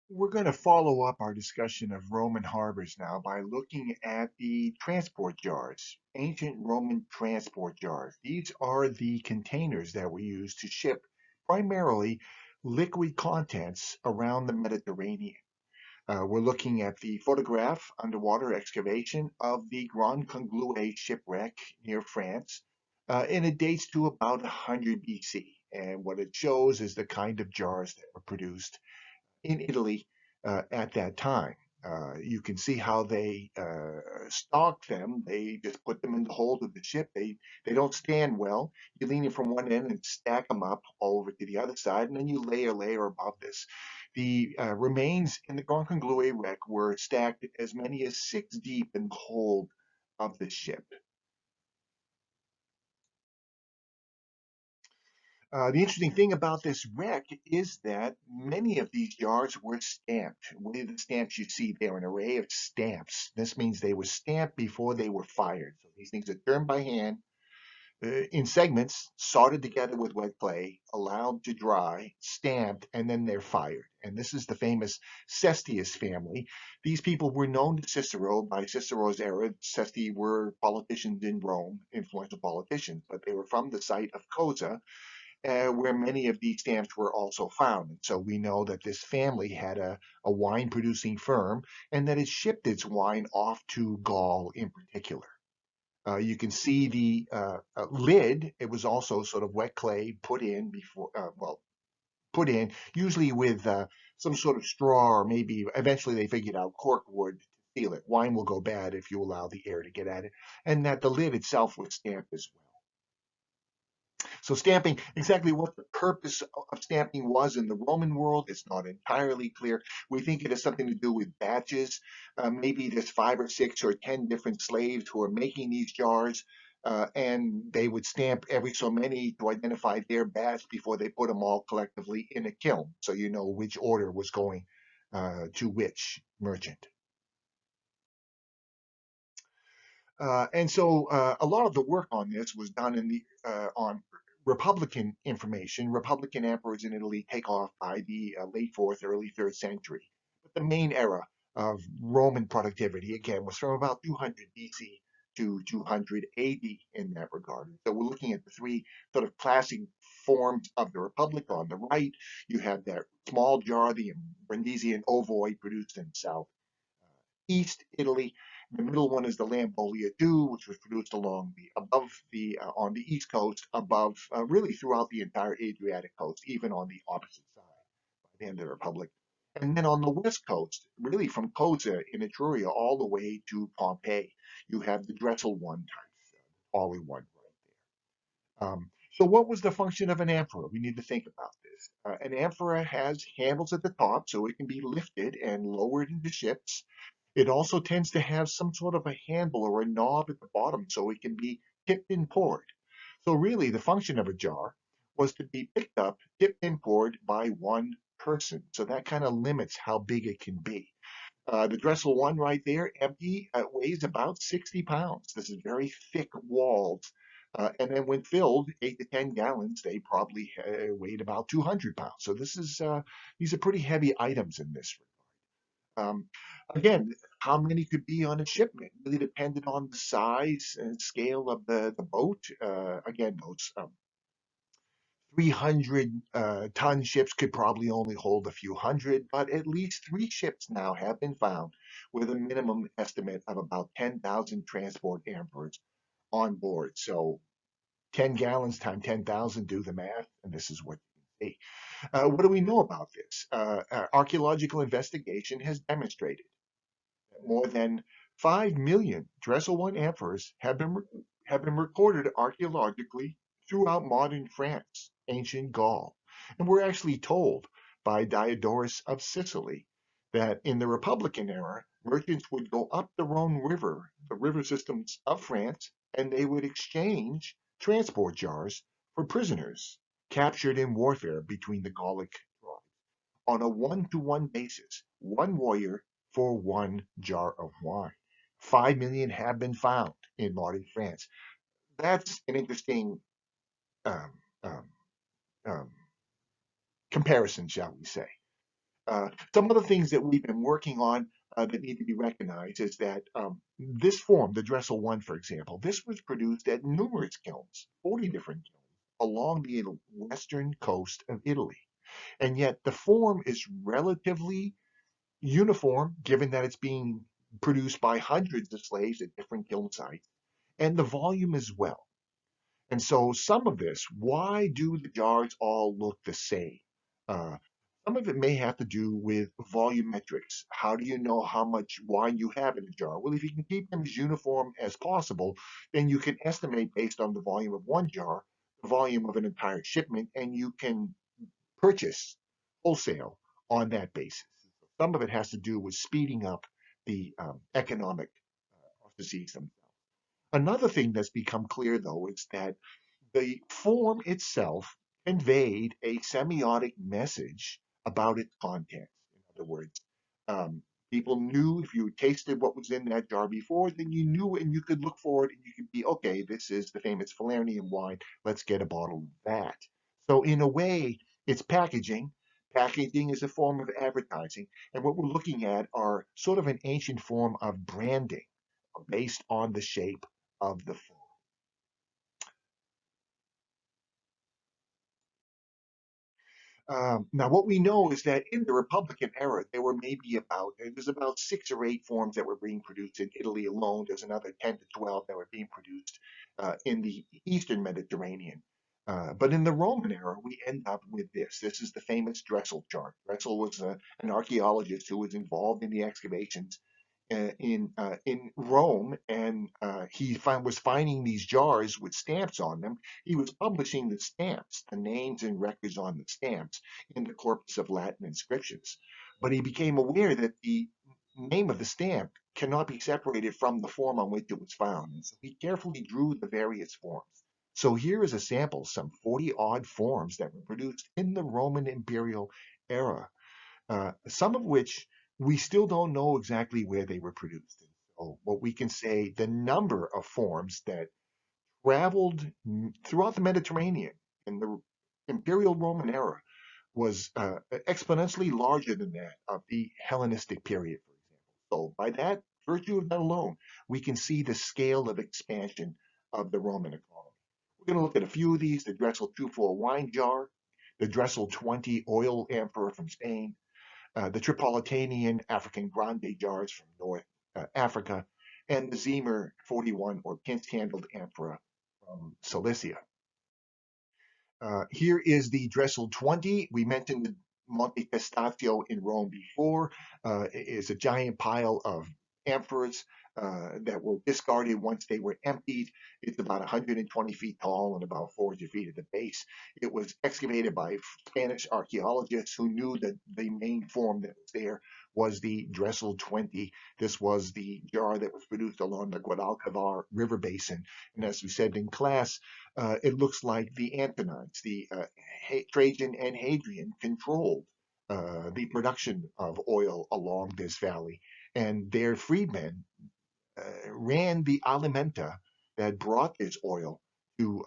We're going to follow up our discussion of Roman harbors now by looking at the transport jars, ancient Roman transport jars. These are the containers that were used to ship primarily liquid contents around the Mediterranean. We're looking at the photograph underwater excavation of the Grand Conglou shipwreck near France, and it dates to about 100 BC. And what it shows is the kind of jars that were produced in Italy at that time. You can see how they stock them. They just put them in the hold of the ship. They don't stand well. You lean it from one end and stack them up all over to the other side, and then you layer above this. The remains in the Grand Conglou wreck were stacked as many as 6 deep in the hold of the ship. The interesting thing about this wreck is that many of these yards were stamped. One of the stamps you see there, an array of stamps. This means they were stamped before they were fired. So these things are turned by hand in segments, soldered together with wet clay, allowed to dry, stamped, and then they're fired. And this is the famous Cestius family. These people were known to Cicero by Cicero's era. Cesti were politicians in Rome, influential politicians, but they were from the site of Cosa, where many of these stamps were also found. And so we know that this family had a wine producing firm and that it shipped its wine off to Gaul in particular. You can see the lid. It was also sort of wet clay put in before, put in, usually with some sort of straw, or maybe eventually they figured out cork wood to seal it. Wine will go bad if you allow the air to get at it, and that the lid itself was stamped as well. So stamping, exactly what the purpose of stamping was in the Roman world, it's not entirely clear. We think it has something to do with batches. Maybe there's 5 or 6 or 10 different slaves who are making these jars, and they would stamp every so many to identify their batch before they put them all collectively in a kiln, so you know which order was going to which merchant. And so a lot of the work on this was done in the on Republican information. Republican emperors in Italy take off by the late fourth, early third century. But the main era of Roman productivity, again, was from about 200 BC to 200 AD in that regard. So we're looking at the three sort of classic forms of the Republic. On the right, you have that small jar, the Brindisian ovoid produced in South East Italy. The middle one is the Lambolia II, which was produced along the above the on the east coast, above really throughout the entire Adriatic coast, even on the opposite side by the end of the Republic. And then on the west coast, really from Cosa in Etruria all the way to Pompeii, you have the Dressel one type, Ollie one right there. So what was the function of an amphora? We need to think about this. An amphora has handles at the top so it can be lifted and lowered into ships. It also tends to have some sort of a handle or a knob at the bottom so it can be tipped and poured. So really the function of a jar was to be picked up, tipped and poured by one person. So that kind of limits how big it can be. The Dressel one right there, empty, weighs about 60 pounds. This is very thick walled. And then when filled, 8 to 10 gallons, they probably weighed about 200 pounds. So these are pretty heavy items in this. Um, Again, how many could be on a shipment really depended on the size and scale of the boat. Again, those 300 ton ships could probably only hold a few hundred, but at least 3 ships now have been found with a minimum estimate of about 10,000 transport ampers on board. So 10 gallons times 10,000, do the math, and this is what you can see. What do we know about this? Archaeological investigation has demonstrated more than 5 million Dressel 1 amphores have been recorded archaeologically throughout modern France, ancient Gaul. And we're actually told by Diodorus of Sicily that in the Republican era, merchants would go up the Rhone River, the river systems of France, and they would exchange transport jars for prisoners captured in warfare between the Gallic tribes on a one-to-one basis, one warrior for one jar of wine. 5 million have been found in modern France. That's an interesting um, um, um, comparison, shall we say. Some other things that we've been working on that need to be recognized is that this form, the Dressel 1, for example, this was produced at numerous kilns, 40 different kilns, along the western coast of Italy. And yet the form is relatively uniform, given that it's being produced by hundreds of slaves at different kiln sites, and the volume as well. And so some of this, why do the jars all look the same? Uh, some of it may have to do with volumetrics. How do you know how much wine you have in a jar? Well, if you can keep them as uniform as possible, then you can estimate based on the volume of one jar, the volume of an entire shipment, and you can purchase wholesale on that basis. Some of it has to do with speeding up the economic processes themselves. Another thing that's become clear, though, is that the form itself conveyed a semiotic message about its contents. In other words, um, people knew if you tasted what was in that jar before, then you knew and you could look for it and you could be, okay, this is the famous Falernian wine. Let's get a bottle of that. So, in a way, it's packaging. Packaging is a form of advertising. And what we're looking at are sort of an ancient form of branding based on the shape of the form. Now, what we know is that in the Republican era, there's about 6 or 8 forms that were being produced in Italy alone. There's another 10 to 12 that were being produced in the Eastern Mediterranean. But in the Roman era, we end up with this. This is the famous Dressel chart. Dressel was an archaeologist who was involved in the excavations in Rome, and was finding these jars with stamps on them. He was publishing the stamps, the names and records on the stamps, in the corpus of Latin inscriptions. But he became aware that the name of the stamp cannot be separated from the form on which it was found. And so he carefully drew the various forms. So here is a sample, some 40 odd forms that were produced in the Roman imperial era, some of which we still don't know exactly where they were produced. So what we can say, the number of forms that traveled throughout the Mediterranean in the Imperial Roman era was exponentially larger than that of the Hellenistic period, for example. So by that virtue of that alone, we can see the scale of expansion of the Roman economy. We're going to look at a few of these: the Dressel 2-4 wine jar, the Dressel 20 oil amphora from Spain, the Tripolitanian African Grande jars from North Africa, and the Zemer 41 or pinch-handled amphora from Cilicia. Here is the Dressel 20. We mentioned the Monte Testaccio in Rome before. It is a giant pile of amphoras that were discarded once they were emptied. It's about 120 feet tall and about 400 feet at the base. It was excavated by Spanish archaeologists who knew that the main form that was there was the Dressel 20. This was the jar that was produced along the Guadalquivir River basin. And as we said in class, it looks like the Antonines, the Trajan and Hadrian controlled the production of oil along this valley, and their freedmen ran the alimenta that brought this oil to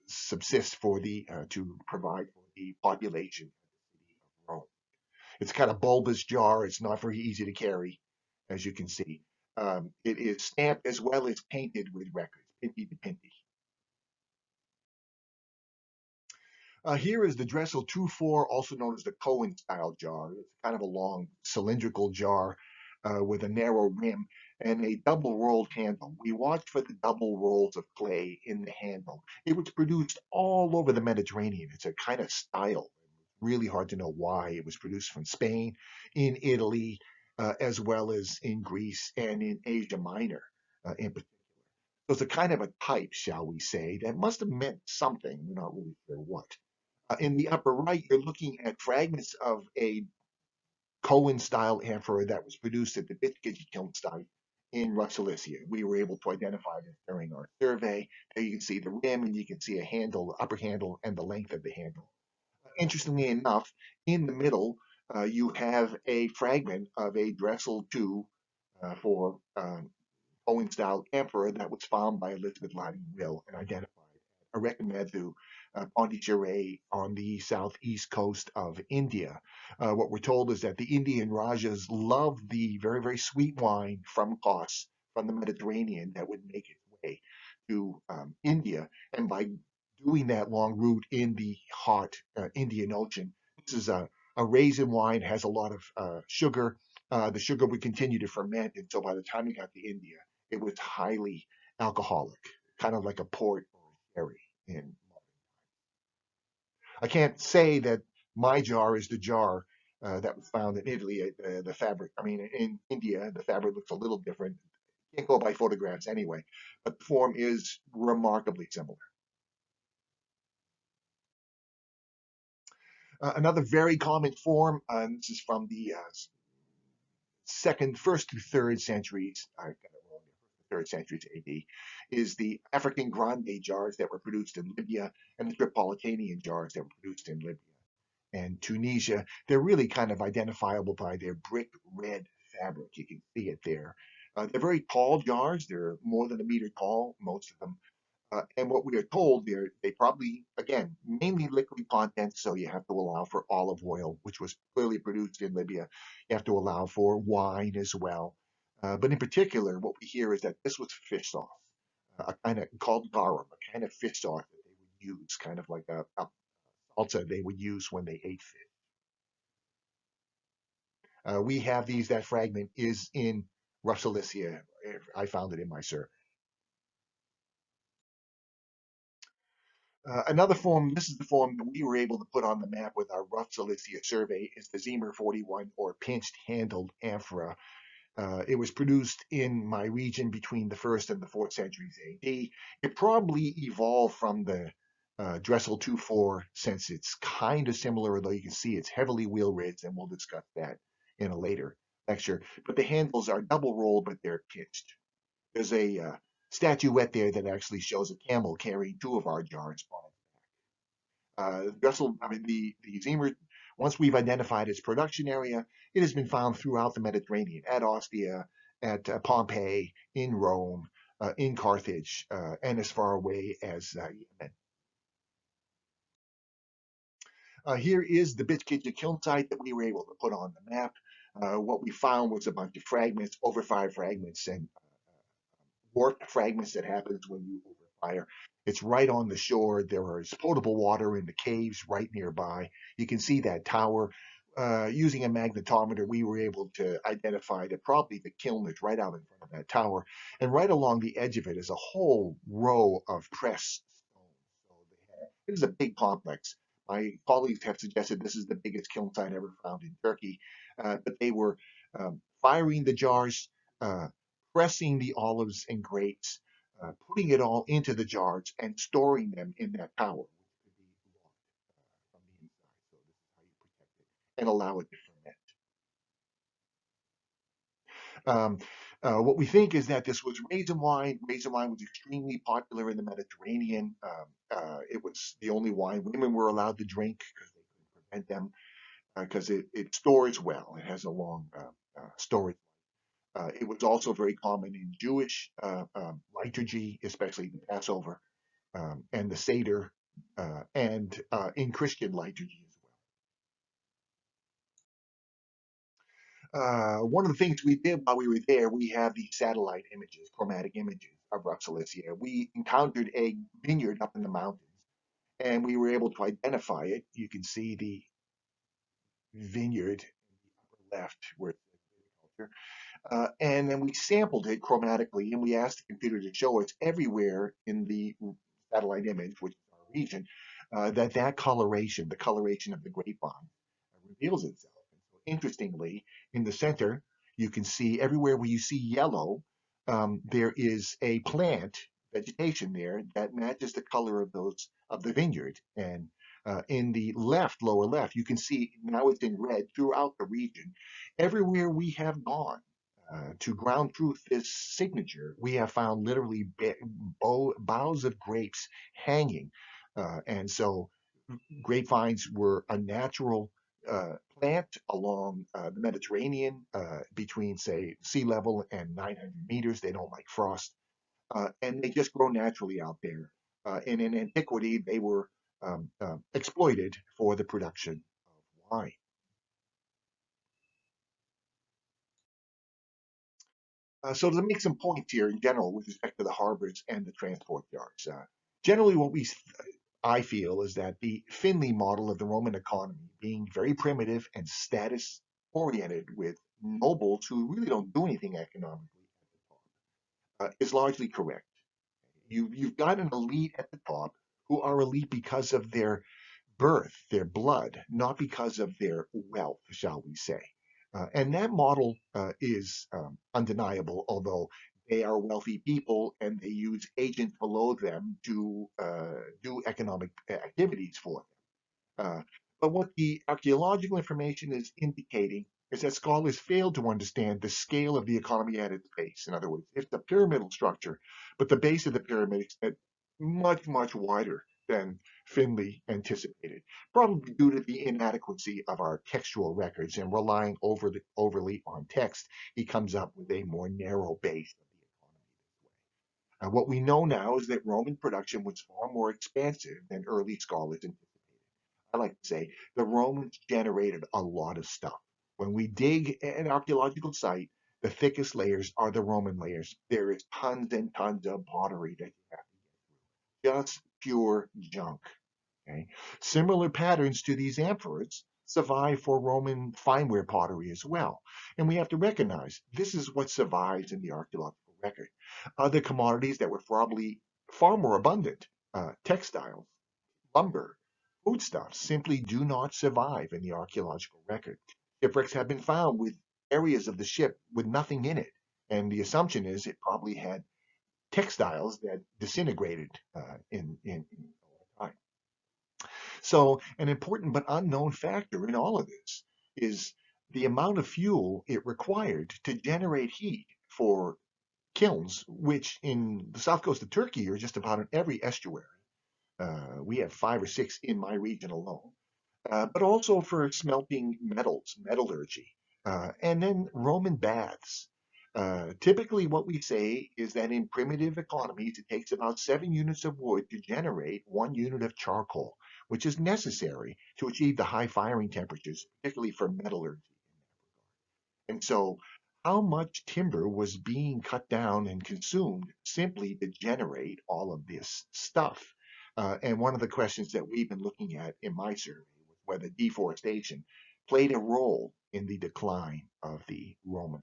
subsist for the to provide for the population of the city of Rome. It's kind of bulbous jar. It's not very easy to carry, as you can see. It is stamped as well as painted with records, pinty to pinty. Here is the Dressel 2-4, also known as the Cohen style jar. It's kind of a long cylindrical jar with a narrow rim and a double rolled handle. We watched for the double rolls of clay in the handle. It was produced all over the Mediterranean. It's a kind of style. Really hard to know why. It was produced from Spain, in Italy, as well as in Greece and in Asia Minor in particular. So it's a kind of a type, shall we say, that must have meant something. We're not really sure what. In the upper right, you're looking at fragments of a Cohen-style amphora that was produced at the Bithkij kiln site in Russellisia. We were able to identify this during our survey. There you can see the rim and you can see a handle, the upper handle, and the length of the handle. Interestingly enough, in the middle, you have a fragment of a Dressel 2 for Cohen-style amphora that was found by Elizabeth Lottie Will and identified Arecamezu Pondicherry on the southeast coast of India. What we're told is that the Indian Rajas loved the very, very sweet wine from Kos, from the Mediterranean, that would make its way to India. And by doing that long route in the hot Indian Ocean, this is a raisin wine, has a lot of sugar. The sugar would continue to ferment, and so by the time it got to India, it was highly alcoholic, kind of like a port or a sherry. In I can't say that my jar is the jar that was found in Italy. The fabric, I mean, in India, the fabric looks a little different. Can't go by photographs anyway, but the form is remarkably similar. Another very common form, this is from the first to third centuries, I got it wrong, third centuries AD, is the African Grande jars that were produced in Libya and the Tripolitanian jars that were produced in Libya and Tunisia. They're really kind of identifiable by their brick red fabric. You can see it there. They're very tall jars. They're more than a meter tall, most of them. And what we are told, they probably, again, mainly liquid content, so you have to allow for olive oil, which was clearly produced in Libya. You have to allow for wine as well. But in particular, what we hear is that this was fish sauce, a kind of called garum, a kind of fish sauce that they would use, kind of like a salsa they would use when they ate fish. We have these, that fragment is in Rough Cilicia. I found it in my search. Another form, this is the form that we were able to put on the map with our rough Cilicia survey, is the Zemer 41 or pinched handled amphora. It was produced in my region between the 1st and the 4th centuries AD. It probably evolved from the Dressel 2-4 since it's kind of similar, although you can see it's heavily wheel ridged, and we'll discuss that in a later lecture. But the handles are double rolled, but they're pinched. There's a statuette there that actually shows a camel carrying two of our jars on Dressel, I mean, the Zemer, once we've identified its production area, it has been found throughout the Mediterranean, at Ostia, at Pompeii, in Rome, in Carthage, and as far away as Yemen. Here is the Bitkitja kiln site that we were able to put on the map. What we found was a bunch of fragments, over 5 fragments, and warped fragments that happens when you overfire. It's right on the shore. There is potable water in the caves right nearby. You can see that tower. Using a magnetometer, we were able to identify that probably the kiln is right out in front of that tower. And right along the edge of it is a whole row of pressed stones. So it is a big complex. My colleagues have suggested this is the biggest kiln site ever found in Turkey. But they were firing the jars, uh, pressing the olives and grapes, putting it all into the jars and storing them in that tower, which could be locked from the inside. So this is how you protect it and allow it to ferment. What we think is that this was raisin wine. Raisin wine was extremely popular in the Mediterranean. It was the only wine women were allowed to drink because they couldn't prevent them because it stores well. It has a long storage. It was also very common in Jewish liturgy, especially the Passover and the Seder, and in Christian liturgy as well. One of the things we did while we were there, we have these satellite images, chromatic images of Rough Cilicia. We encountered a vineyard up in the mountains, and we were able to identify it. You can see the vineyard in the upper left where it says viticulture. And then we sampled it chromatically, and we asked the computer to show us everywhere in the satellite image, which is our region, that coloration, the coloration of the grapevine, reveals itself. And so interestingly, in the center, you can see everywhere where you see yellow, there is a plant vegetation there that matches the color of those of the vineyard. And in the left, lower left, you can see now it's in red throughout the region. Everywhere we have gone, to ground truth this signature, we have found literally boughs of grapes hanging. And so grapevines were a natural plant along the Mediterranean between, say, sea level and 900 meters. They don't like frost. And they just grow naturally out there. And in antiquity, they were exploited for the production of wine. So to make some points here in general with respect to the harbors and the transport yards, generally what I feel is that the Finley model of the Roman economy, being very primitive and status oriented with nobles who really don't do anything economically, is largely correct. You've got an elite at the top who are elite because of their birth, their blood, not because of their wealth, shall we say. And that model is undeniable, although they are wealthy people and they use agents below them to do economic activities for them. But what the archaeological information is indicating is that scholars failed to understand the scale of the economy at its base. In other words, it's a pyramidal structure, but the base of the pyramid is much, much wider than Finley anticipated, probably due to the inadequacy of our textual records and relying overly on text. He comes up with a more narrow base of the economy. What we know now is that Roman production was far more expansive than early scholars anticipated. I like to say the Romans generated a lot of stuff. When we dig an archaeological site, the thickest layers are the Roman layers. There is tons and tons of pottery that you have to get through. Just pure junk. Okay? Similar patterns to these amphoras survive for Roman fineware pottery as well. And we have to recognize this is what survives in the archaeological record. Other commodities that were probably far more abundant, textiles, lumber, foodstuffs, simply do not survive in the archaeological record. Shipwrecks have been found with areas of the ship with nothing in it. And the assumption is it probably had textiles that disintegrated in time. So, an important but unknown factor in all of this is the amount of fuel it required to generate heat for kilns, which in the south coast of Turkey are just about in every estuary. We have 5 or 6 in my region alone, but also for smelting metals, metallurgy, and then Roman baths. Typically, what we say is that in primitive economies, it takes about 7 units of wood to generate 1 unit of charcoal, which is necessary to achieve the high firing temperatures, particularly for metallurgy. And so, how much timber was being cut down and consumed simply to generate all of this stuff? And one of the questions that we've been looking at in my survey was whether deforestation played a role in the decline of the Roman